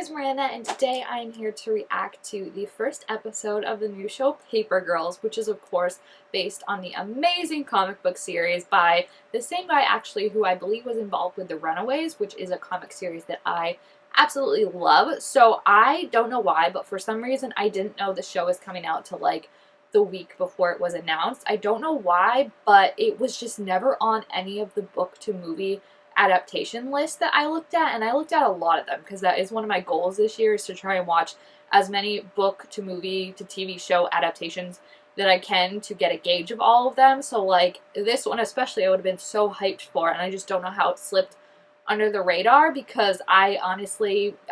is Miranda, and today I am here to react to the first episode of the new show Paper Girls, which is of course based on the amazing comic book series by the same guy actually who I believe was involved with The Runaways, which is a comic series that I absolutely love. So I don't know why, but for some reason I didn't know the show was coming out till like the week before it was announced. I don't know why, but it was just never on any of the book to movie adaptation list that I looked at, and I looked at a lot of them because that is one of my goals this year, is to try and watch as many book to movie to TV show adaptations that I can to get a gauge of all of them. So like this one especially I would have been so hyped for, and I just don't know how it slipped under the radar because I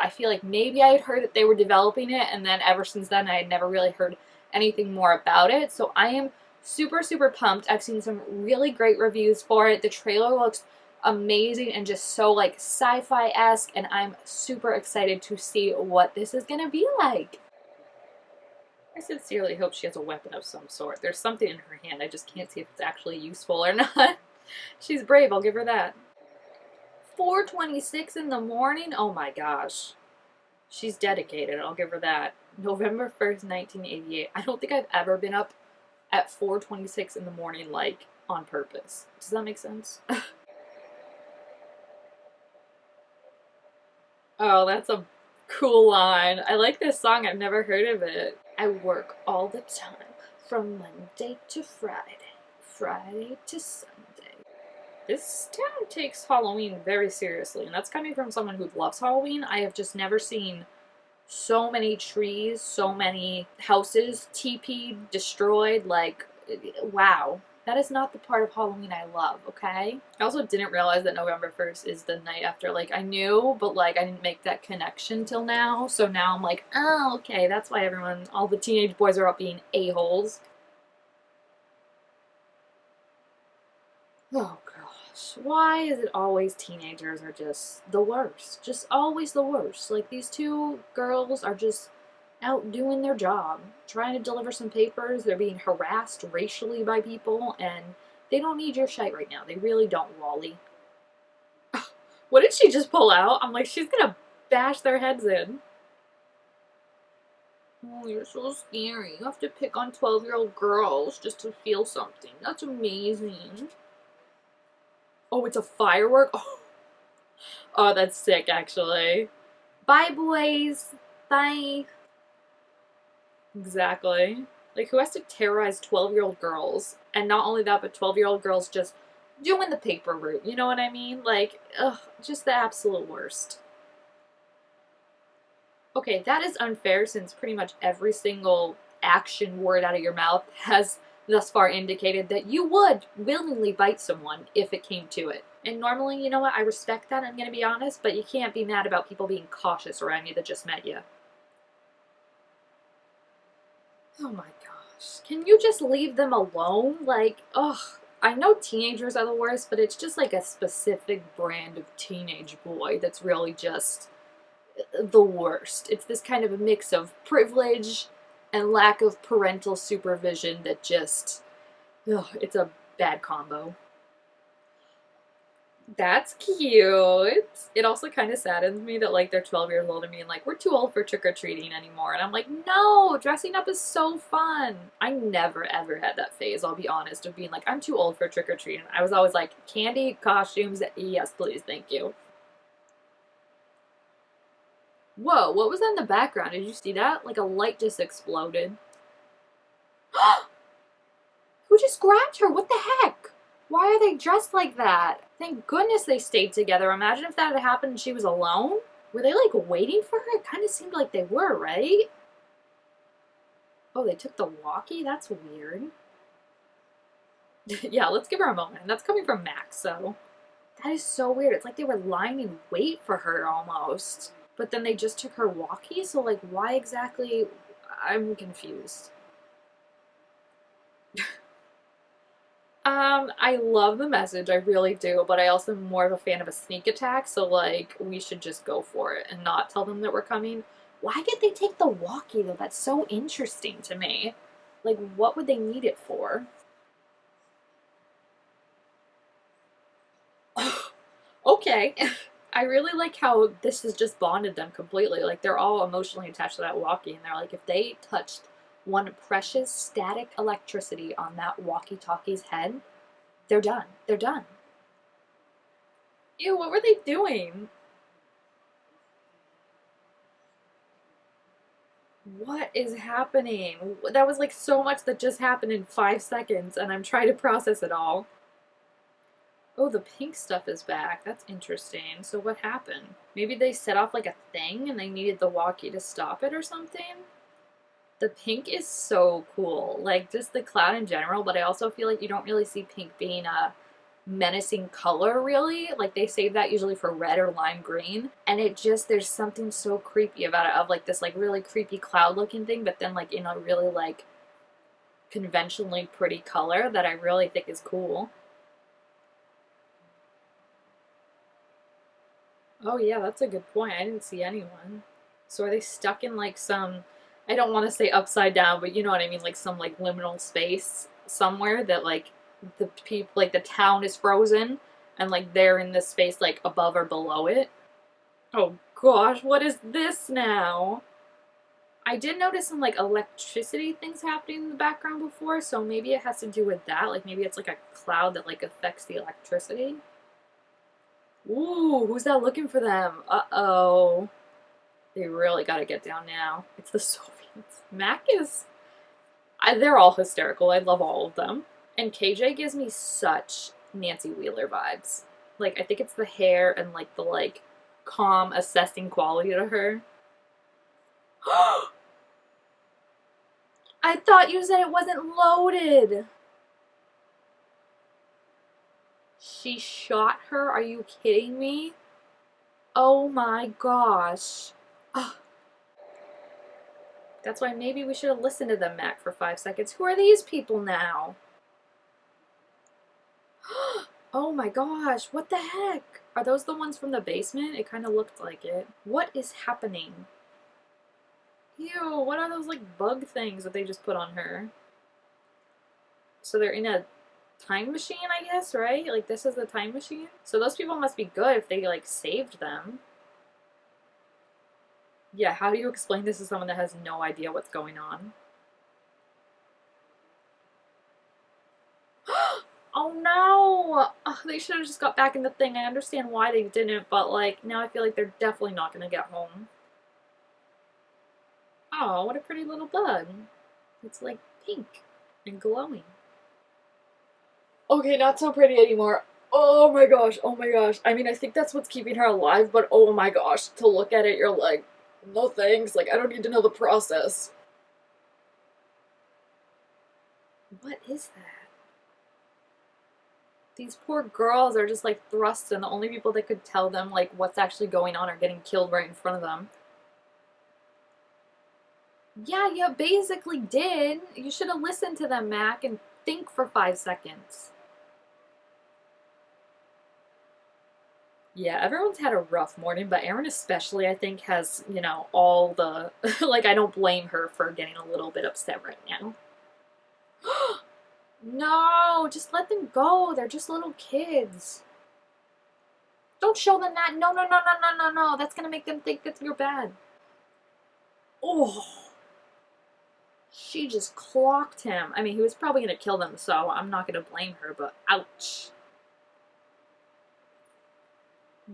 feel like maybe I had heard that they were developing it, and then ever since then I had never really heard anything more about it. So I am super pumped. I've seen some really great reviews for it. The trailer looks amazing and just so like sci-fi-esque, and I'm super excited to see what this is gonna be like. I sincerely hope she has a weapon of some sort. There's something in her hand. I just can't see if it's actually useful or not. She's brave, I'll give her that. 4:26 in the morning? Oh my gosh. She's dedicated, I'll give her that. November 1st, 1988. I don't think I've ever been up at 4:26 in the morning, like, on purpose. Does that make sense? Oh, that's a cool line. I like this song. I've never heard of it. I work all the time, from Monday to Friday, Friday to Sunday. This town takes Halloween very seriously, and that's coming from someone who loves Halloween. I have just never seen so many trees, so many houses TP'd, destroyed. Like, wow. That is not the part of Halloween I love, okay? I also didn't realize that November 1st is the night after. Like, I knew, but like, I didn't make that connection till now. So now I'm like, oh, okay, that's why all the teenage boys are out being a-holes. Oh gosh, why is it always teenagers are just the worst? Just always the worst. Like, these two girls are just out doing their job, trying to deliver some papers. They're being harassed racially by people, and they don't need your shite right now. They really don't, Wally. What did she just pull out? I'm like, she's gonna bash their heads in. Oh, you're so scary. You have to pick on 12-year-old girls just to feel something. That's amazing. Oh, it's a firework? Oh, oh, that's sick, actually. Bye, boys. Bye. Exactly. Like, who has to terrorize 12-year-old girls? And not only that, but 12-year-old girls just doing the paper route. You know what I mean? Like, ugh, just the absolute worst. Okay, that is unfair since pretty much every single action word out of your mouth has thus far indicated that you would willingly bite someone if it came to it. And normally, you know what, I respect that, I'm gonna be honest, but you can't be mad about people being cautious around you that just met you. Oh my gosh. Can you just leave them alone? Like, ugh. I know teenagers are the worst, but it's just like a specific brand of teenage boy that's really just the worst. It's this kind of a mix of privilege and lack of parental supervision that just, ugh, it's a bad combo. That's cute. It also kind of saddens me that like they're 12 years old and being like, we're too old for trick-or-treating anymore. And I'm like, no, dressing up is so fun. I never ever had that phase, I'll be honest, of being like, I'm too old for trick-or-treating. I was always like, candy, costumes, yes please, thank you. Whoa, what was that in the background? Did you see that? Like a light just exploded. Who just grabbed her? What the heck? Why are they dressed like that? Thank goodness they stayed together. Imagine if that had happened and she was alone. Were they like waiting for her? It kind of seemed like they were, right? Oh, they took the walkie? That's weird. Yeah, let's give her a moment. And that's coming from Max, so. That is so weird. It's like they were lying in wait for her almost. But then they just took her walkie, so like why exactly? I'm confused. I love the message, I really do, but I also am more of a fan of a sneak attack, so like, we should just go for it and not tell them that we're coming. Why did they take the walkie though? That's so interesting to me. Like, what would they need it for? Okay. I really like how this has just bonded them completely. Like, they're all emotionally attached to that walkie, and they're like, if they touched one precious static electricity on that walkie-talkie's head, they're done. They're done. Ew, what were they doing? What is happening? That was like so much that just happened in 5 seconds, and I'm trying to process it all. Oh, the pink stuff is back. That's interesting. So what happened? Maybe they set off like a thing and they needed the walkie to stop it or something? The pink is so cool. Like, just the cloud in general, but I also feel like you don't really see pink being a menacing color, really. Like, they save that usually for red or lime green. And it just, there's something so creepy about it, of like this like really creepy cloud looking thing, but then like in a really like conventionally pretty color that I really think is cool. Oh yeah, that's a good point. I didn't see anyone. So are they stuck in like some, I don't want to say upside down, but you know what I mean, like some like liminal space somewhere that like the people, like the town is frozen and like they're in this space like above or below it. Oh gosh, what is this now? I did notice some like electricity things happening in the background before, so maybe it has to do with that. Like maybe it's like a cloud that like affects the electricity. Ooh, who's that looking for them? Uh-oh. They really gotta get down now. It's the Soviets. Mac is... they're all hysterical. I love all of them. And KJ gives me such Nancy Wheeler vibes. Like, I think it's the hair and, like, the, like, calm, assessing quality to her. I thought you said it wasn't loaded. She shot her? Are you kidding me? Oh my gosh. Ugh. That's why maybe we should have listened to them, Mac, for 5 seconds. Who are these people now? Oh my gosh, what the heck? Are those the ones from the basement? It kind of looked like it. What is happening? Ew, what are those like bug things that they just put on her? So they're in a time machine, I guess, right? Like this is the time machine? So those people must be good if they like saved them. Yeah, how do you explain this to someone that has no idea what's going on? Oh no! Ugh, they should have just got back in the thing. I understand why they didn't, but like, now I feel like they're definitely not gonna get home. Oh, what a pretty little bug. It's like pink and glowing. Okay, not so pretty anymore. Oh my gosh, oh my gosh. I mean, I think that's what's keeping her alive, but oh my gosh, to look at it, you're like, no thanks, like, I don't need to know the process. What is that? These poor girls are just like thrust, and the only people that could tell them like what's actually going on are getting killed right in front of them. Yeah, you basically did. You should have listened to them, Mac, and think for 5 seconds. Yeah, everyone's had a rough morning, but Erin especially, I think, has, you know, all the... like, I don't blame her for getting a little bit upset right now. No, just let them go. They're just little kids. Don't show them that. No, no, no, no, no, no, no. That's gonna make them think that you're bad. Oh, she just clocked him. I mean, he was probably gonna kill them, so I'm not gonna blame her, but ouch.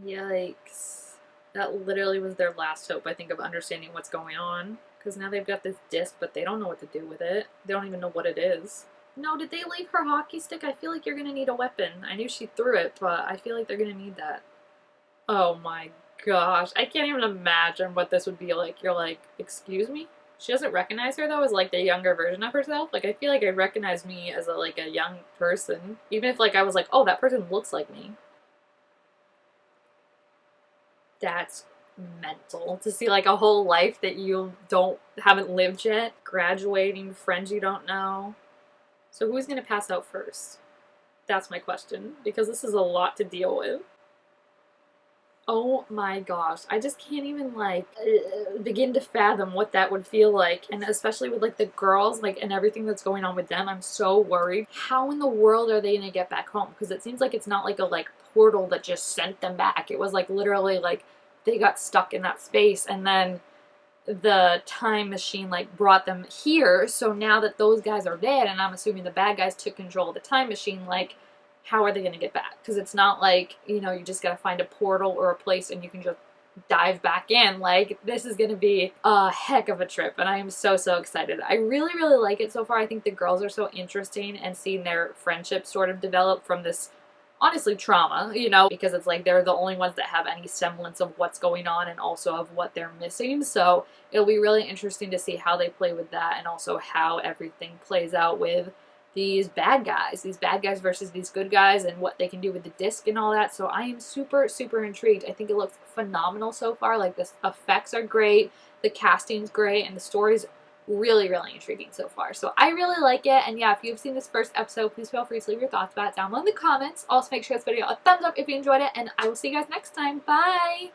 Yikes. That literally was their last hope, I think, of understanding what's going on. Because now they've got this disc, but they don't know what to do with it. They don't even know what it is. No, did they leave her hockey stick? I feel like you're gonna need a weapon. I knew she threw it, but I feel like they're gonna need that. Oh my gosh. I can't even imagine what this would be like. You're like, excuse me? She doesn't recognize her though as like the younger version of herself. Like I feel like I recognize me as a like a young person. Even if like I was like, oh, that person looks like me. That's mental. To see like a whole life that you haven't lived yet. Graduating, friends you don't know. So who's gonna pass out first? That's my question. Because this is a lot to deal with. Oh my gosh. I just can't even like begin to fathom what that would feel like. And especially with like the girls like and everything that's going on with them, I'm so worried. How in the world are they going to get back home? Because it seems like it's not like a like portal that just sent them back. It was like literally like they got stuck in that space and then the time machine like brought them here. So now that those guys are dead and I'm assuming the bad guys took control of the time machine, like how are they going to get back? Because it's not like, you know, you just got to find a portal or a place and you can just dive back in. Like this is going to be a heck of a trip and I am so excited. I really like it so far. I think the girls are so interesting and seeing their friendship sort of develop from this honestly trauma, you know, because it's like they're the only ones that have any semblance of what's going on and also of what they're missing. So it'll be really interesting to see how they play with that and also how everything plays out with these bad guys versus these good guys and what they can do with the disc and all that. So I am super intrigued. I think it looks phenomenal so far. Like the effects are great, the casting's great, and the story's really intriguing so far. So I really like it. And yeah, if you've seen this first episode, please feel free to leave your thoughts about it down below in the comments. Also make sure this video a thumbs up if you enjoyed it, and I will see you guys next time. Bye!